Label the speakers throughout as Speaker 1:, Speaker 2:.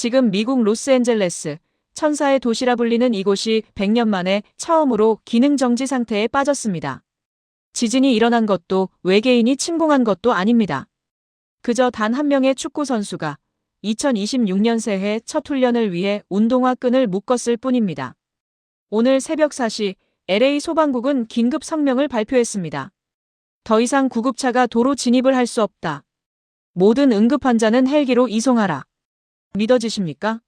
Speaker 1: 지금 미국 로스앤젤레스, 천사의 도시라 불리는 이곳이 100년 만에 처음으로 기능 정지 상태에 빠졌습니다. 지진이 일어난 것도 외계인이 침공한 것도 아닙니다. 그저 단 한 명의 축구 선수가 2026년 새해 첫 훈련을 위해 운동화 끈을 묶었을 뿐입니다. 오늘 새벽 4시 LA 소방국은 긴급 성명을 발표했습니다. 더 이상 구급차가 도로 진입을 할 수 없다. 모든 응급 환자는 헬기로 이송하라. 믿어지십니까?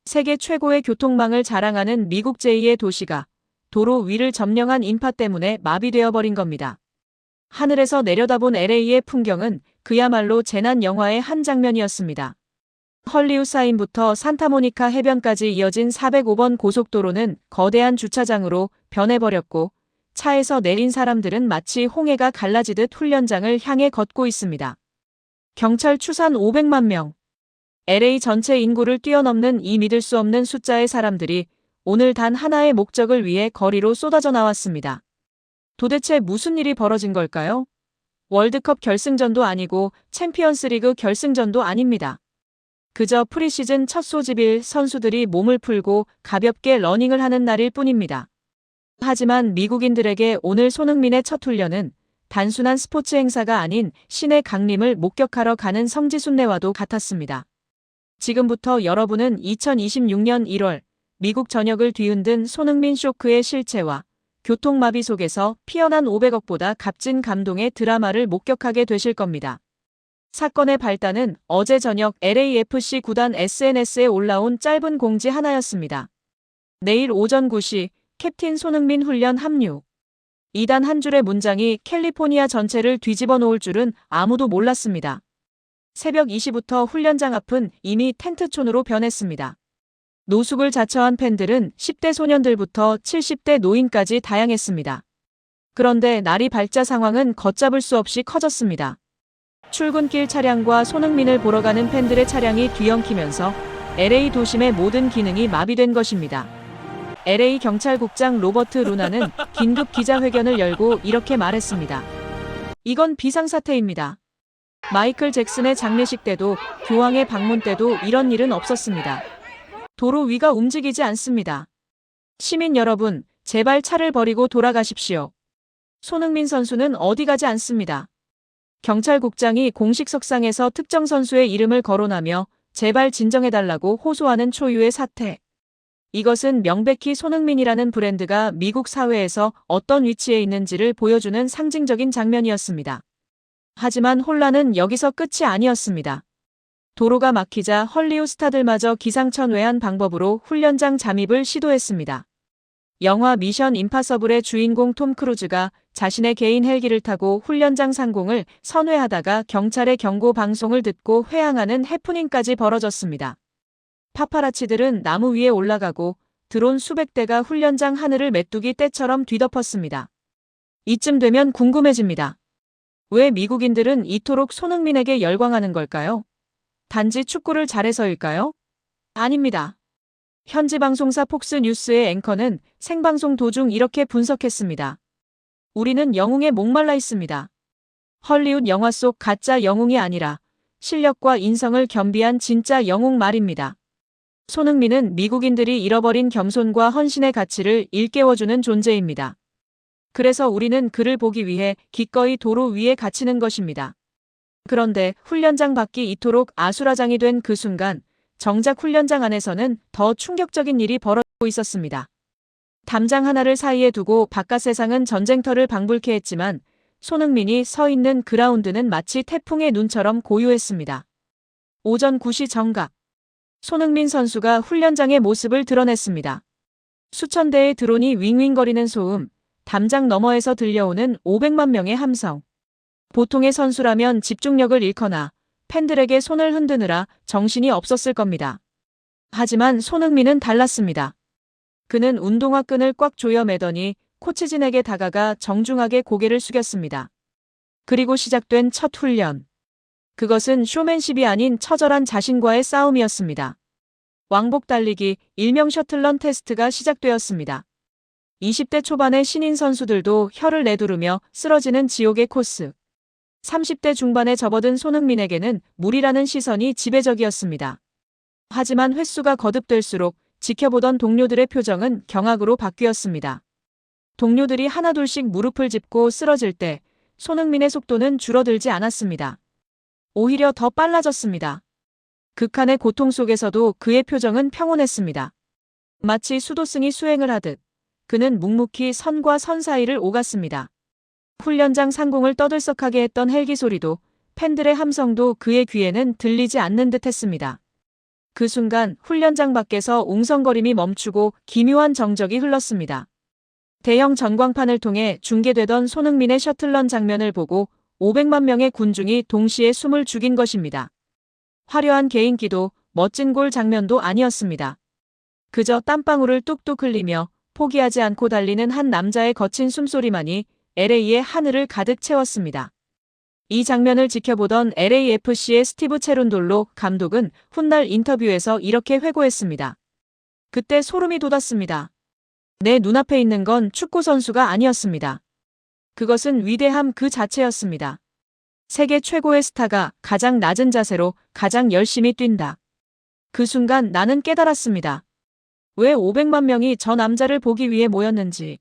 Speaker 1: 세계 최고의 교통망을 자랑하는 미국 제2의 도시가 도로 위를 점령한 인파 때문에 마비되어 버린 겁니다. 하늘에서 내려다본 LA의 풍경은 그야말로 재난 영화의 한 장면이었습니다. 헐리우드 사인부터 산타모니카 해변까지 이어진 405번 고속도로는 거대한 주차장으로 변해버렸고 차에서 내린 사람들은 마치 홍해가 갈라지듯 훈련장을 향해 걷고 있습니다. 경찰 추산 500만 명. LA 전체 인구를 뛰어넘는 이 믿을 수 없는 숫자의 사람들이 오늘 단 하나의 목적을 위해 거리로 쏟아져 나왔습니다. 도대체 무슨 일이 벌어진 걸까요? 월드컵 결승전도 아니고 챔피언스리그 결승전도 아닙니다. 그저 프리시즌 첫 소집일 선수들이 몸을 풀고 가볍게 러닝을 하는 날일 뿐입니다. 하지만 미국인들에게 오늘 손흥민의 첫 훈련은 단순한 스포츠 행사가 아닌 신의 강림을 목격하러 가는 성지순례와도 같았습니다. 지금부터 여러분은 2026년 1월 미국 전역을 뒤흔든 손흥민 쇼크의 실체와 교통마비 속에서 피어난 500억보다 값진 감동의 드라마를 목격하게 되실 겁니다. 사건의 발단은 어제 저녁 LAFC 구단 SNS에 올라온 짧은 공지 하나였습니다. 내일 오전 9시 캡틴 손흥민 훈련 합류. 이단 한 줄의 문장이 캘리포니아 전체를 뒤집어 놓을 줄은 아무도 몰랐습니다. 새벽 2시부터 훈련장 앞은 이미 텐트촌으로 변했습니다. 노숙을 자처한 팬들은 10대 소년들부터 70대 노인까지 다양했습니다. 그런데 날이 밝자 상황은 걷잡을 수 없이 커졌습니다. 출근길 차량과 손흥민을 보러 가는 팬들의 차량이 뒤엉키면서 LA 도심의 모든 기능이 마비된 것입니다. LA 경찰국장 로버트 루나는 긴급 기자회견을 열고 이렇게 말했습니다. 이건 비상사태입니다. 마이클 잭슨의 장례식 때도 교황의 방문 때도 이런 일은 없었습니다. 도로 위가 움직이지 않습니다. 시민 여러분, 제발 차를 버리고 돌아가십시오. 손흥민 선수는 어디 가지 않습니다. 경찰국장이 공식 석상에서 특정 선수의 이름을 거론하며 제발 진정해달라고 호소하는 초유의 사태. 이것은 명백히 손흥민이라는 브랜드가 미국 사회에서 어떤 위치에 있는지를 보여주는 상징적인 장면이었습니다. 하지만 혼란은 여기서 끝이 아니었습니다. 도로가 막히자 헐리우드 스타들마저 기상천외한 방법으로 훈련장 잠입을 시도했습니다. 영화 미션 임파서블의 주인공 톰 크루즈가 자신의 개인 헬기를 타고 훈련장 상공을 선회하다가 경찰의 경고 방송을 듣고 회항하는 해프닝까지 벌어졌습니다. 파파라치들은 나무 위에 올라가고 드론 수백 대가 훈련장 하늘을 메뚜기 떼처럼 뒤덮었습니다. 이쯤 되면 궁금해집니다. 왜 미국인들은 이토록 손흥민에게 열광하는 걸까요? 단지 축구를 잘해서일까요? 아닙니다. 현지 방송사 폭스뉴스의 앵커는 생방송 도중 이렇게 분석했습니다. 우리는 영웅에 목말라 있습니다. 헐리우드 영화 속 가짜 영웅이 아니라 실력과 인성을 겸비한 진짜 영웅 말입니다. 손흥민은 미국인들이 잃어버린 겸손과 헌신의 가치를 일깨워주는 존재입니다. 그래서 우리는 그를 보기 위해 기꺼이 도로 위에 갇히는 것입니다. 그런데 훈련장 밖이 이토록 아수라장이 된 그 순간 정작 훈련장 안에서는 더 충격적인 일이 벌어지고 있었습니다. 담장 하나를 사이에 두고 바깥 세상은 전쟁터를 방불케 했지만 손흥민이 서 있는 그라운드는 마치 태풍의 눈처럼 고요했습니다. 오전 9시 정각. 손흥민 선수가 훈련장의 모습을 드러냈습니다. 수천 대의 드론이 윙윙거리는 소음, 담장 너머에서 들려오는 500만 명의 함성. 보통의 선수라면 집중력을 잃거나 팬들에게 손을 흔드느라 정신이 없었을 겁니다. 하지만 손흥민은 달랐습니다. 그는 운동화 끈을 꽉 조여 매더니 코치진에게 다가가 정중하게 고개를 숙였습니다. 그리고 시작된 첫 훈련. 그것은 쇼맨십이 아닌 처절한 자신과의 싸움이었습니다. 왕복 달리기, 일명 셔틀런 테스트가 시작되었습니다. 20대 초반의 신인 선수들도 혀를 내두르며 쓰러지는 지옥의 코스. 30대 중반에 접어든 손흥민에게는 무리라는 시선이 지배적이었습니다. 하지만 횟수가 거듭될수록 지켜보던 동료들의 표정은 경악으로 바뀌었습니다. 동료들이 하나둘씩 무릎을 짚고 쓰러질 때 손흥민의 속도는 줄어들지 않았습니다. 오히려 더 빨라졌습니다. 극한의 고통 속에서도 그의 표정은 평온했습니다. 마치 수도승이 수행을 하듯 그는 묵묵히 선과 선 사이를 오갔습니다. 훈련장 상공을 떠들썩하게 했던 헬기 소리도 팬들의 함성도 그의 귀에는 들리지 않는 듯 했습니다. 그 순간 훈련장 밖에서 웅성거림이 멈추고 기묘한 정적이 흘렀습니다. 대형 전광판을 통해 중계되던 손흥민의 셔틀런 장면을 보고 500만 명의 군중이 동시에 숨을 죽인 것입니다. 화려한 개인기도 멋진 골 장면도 아니었습니다. 그저 땀방울을 뚝뚝 흘리며 포기하지 않고 달리는 한 남자의 거친 숨소리만이 LA의 하늘을 가득 채웠습니다. 이 장면을 지켜보던 LAFC의 스티브 체룬돌로 감독은 훗날 인터뷰에서 이렇게 회고했습니다. 그때 소름이 돋았습니다. 내 눈앞에 있는 건 축구 선수가 아니었습니다. 그것은 위대함 그 자체였습니다. 세계 최고의 스타가 가장 낮은 자세로 가장 열심히 뛴다. 그 순간 나는 깨달았습니다. 왜 500만 명이 저 남자를 보기 위해 모였는지.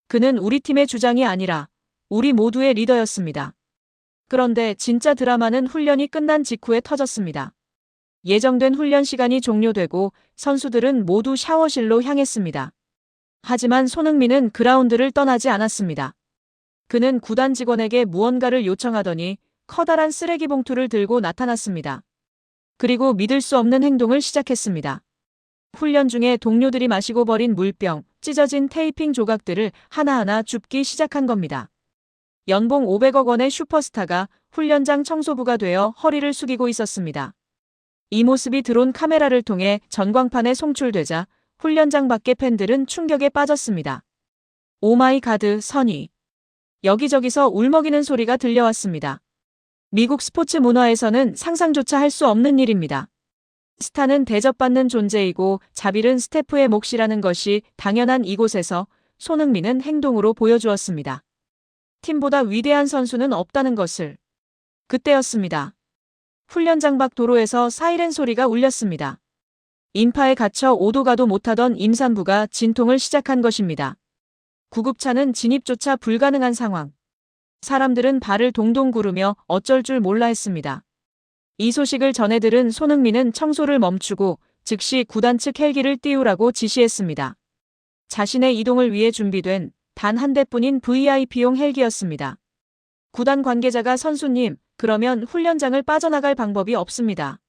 Speaker 1: 그는 우리 팀의 주장이 아니라 우리 모두의 리더였습니다. 그런데 진짜 드라마는 훈련이 끝난 직후에 터졌습니다. 예정된 훈련 시간이 종료되고 선수들은 모두 샤워실로 향했습니다. 하지만 손흥민은 그라운드를 떠나지 않았습니다. 그는 구단 직원에게 무언가를 요청하더니 커다란 쓰레기 봉투를 들고 나타났습니다. 그리고 믿을 수 없는 행동을 시작했습니다. 훈련 중에 동료들이 마시고 버린 물병, 찢어진 테이핑 조각들을 하나하나 줍기 시작한 겁니다. 연봉 500억 원의 슈퍼스타가 훈련장 청소부가 되어 허리를 숙이고 있었습니다. 이 모습이 드론 카메라를 통해 전광판에 송출되자 훈련장 밖의 팬들은 충격에 빠졌습니다. 오마이 가드 선이. 여기저기서 울먹이는 소리가 들려왔습니다. 미국 스포츠 문화에서는 상상조차 할 수 없는 일입니다. 스타는 대접받는 존재이고 자빌은 스태프의 몫이라는 것이 당연한 이곳에서 손흥민은 행동으로 보여주었습니다. 팀보다 위대한 선수는 없다는 것을. 그때였습니다. 훈련장 밖 도로에서 사이렌 소리가 울렸습니다. 인파에 갇혀 오도 가도 못하던 임산부가 진통을 시작한 것입니다. 구급차는 진입조차 불가능한 상황. 사람들은 발을 동동 구르며 어쩔 줄 몰라 했습니다. 이 소식을 전해 들은 손흥민은 청소를 멈추고 즉시 구단 측 헬기를 띄우라고 지시했습니다. 자신의 이동을 위해 준비된 단 한 대뿐인 VIP용 헬기였습니다. 구단 관계자가 선수님, 그러면 훈련장을 빠져나갈 방법이 없습니다.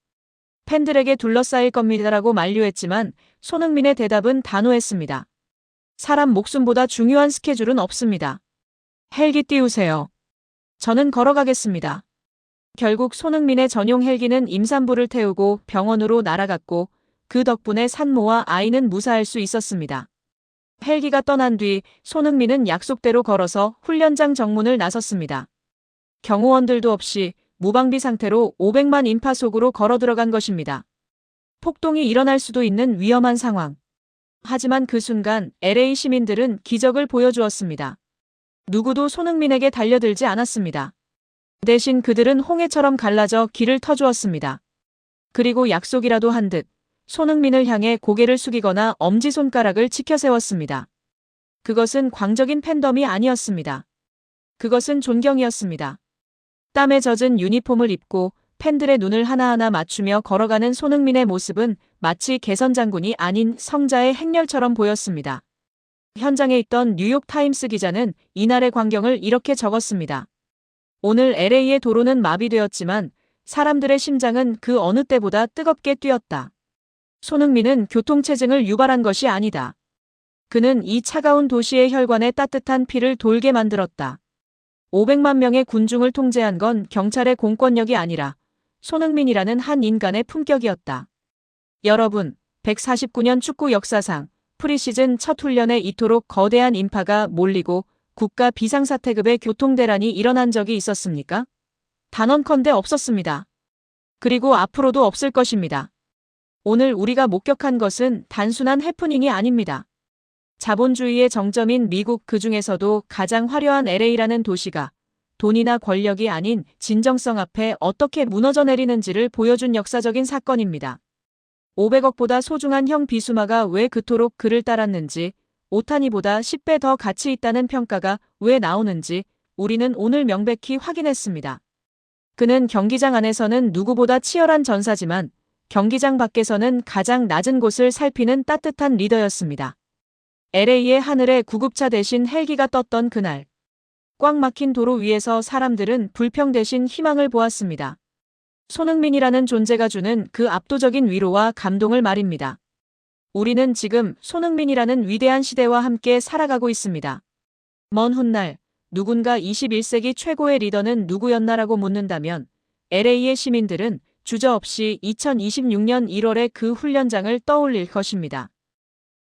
Speaker 1: 팬들에게 둘러싸일 겁니다라고 만류했지만 손흥민의 대답은 단호했습니다. 사람 목숨보다 중요한 스케줄은 없습니다. 헬기 띄우세요. 저는 걸어가겠습니다. 결국 손흥민의 전용 헬기는 임산부를 태우고 병원으로 날아갔고 그 덕분에 산모와 아이는 무사할 수 있었습니다. 헬기가 떠난 뒤 손흥민은 약속대로 걸어서 훈련장 정문을 나섰습니다. 경호원들도 없이 무방비 상태로 500만 인파 속으로 걸어 들어간 것입니다. 폭동이 일어날 수도 있는 위험한 상황. 하지만 그 순간 LA 시민들은 기적을 보여주었습니다. 누구도 손흥민에게 달려들지 않았습니다. 대신 그들은 홍해처럼 갈라져 길을 터주었습니다. 그리고 약속이라도 한 듯 손흥민을 향해 고개를 숙이거나 엄지손가락을 치켜세웠습니다. 그것은 광적인 팬덤이 아니었습니다. 그것은 존경이었습니다. 땀에 젖은 유니폼을 입고 팬들의 눈을 하나하나 맞추며 걸어가는 손흥민의 모습은 마치 개선장군이 아닌 성자의 행렬처럼 보였습니다. 현장에 있던 뉴욕타임스 기자는 이날의 광경을 이렇게 적었습니다. 오늘 LA의 도로는 마비되었지만 사람들의 심장은 그 어느 때보다 뜨겁게 뛰었다. 손흥민은 교통체증을 유발한 것이 아니다. 그는 이 차가운 도시의 혈관에 따뜻한 피를 돌게 만들었다. 500만 명의 군중을 통제한 건 경찰의 공권력이 아니라 손흥민이라는 한 인간의 품격이었다. 여러분, 149년 축구 역사상 프리시즌 첫 훈련에 이토록 거대한 인파가 몰리고 국가 비상사태급의 교통대란이 일어난 적이 있었습니까? 단언컨대 없었습니다. 그리고 앞으로도 없을 것입니다. 오늘 우리가 목격한 것은 단순한 해프닝이 아닙니다. 자본주의의 정점인 미국 그중에서도 가장 화려한 LA라는 도시가 돈이나 권력이 아닌 진정성 앞에 어떻게 무너져 내리는지를 보여준 역사적인 사건입니다. 500억보다 소중한 형 비수마가 왜 그토록 그를 따랐는지, 오타니보다 10배 더 가치 있다는 평가가 왜 나오는지 우리는 오늘 명백히 확인했습니다. 그는 경기장 안에서는 누구보다 치열한 전사지만 경기장 밖에서는 가장 낮은 곳을 살피는 따뜻한 리더였습니다. LA의 하늘에 구급차 대신 헬기가 떴던 그날. 꽉 막힌 도로 위에서 사람들은 불평 대신 희망을 보았습니다. 손흥민이라는 존재가 주는 그 압도적인 위로와 감동을 말입니다. 우리는 지금 손흥민이라는 위대한 시대와 함께 살아가고 있습니다. 먼 훗날 누군가 21세기 최고의 리더는 누구였나라고 묻는다면 LA의 시민들은 주저없이 2026년 1월의 그 훈련장을 떠올릴 것입니다.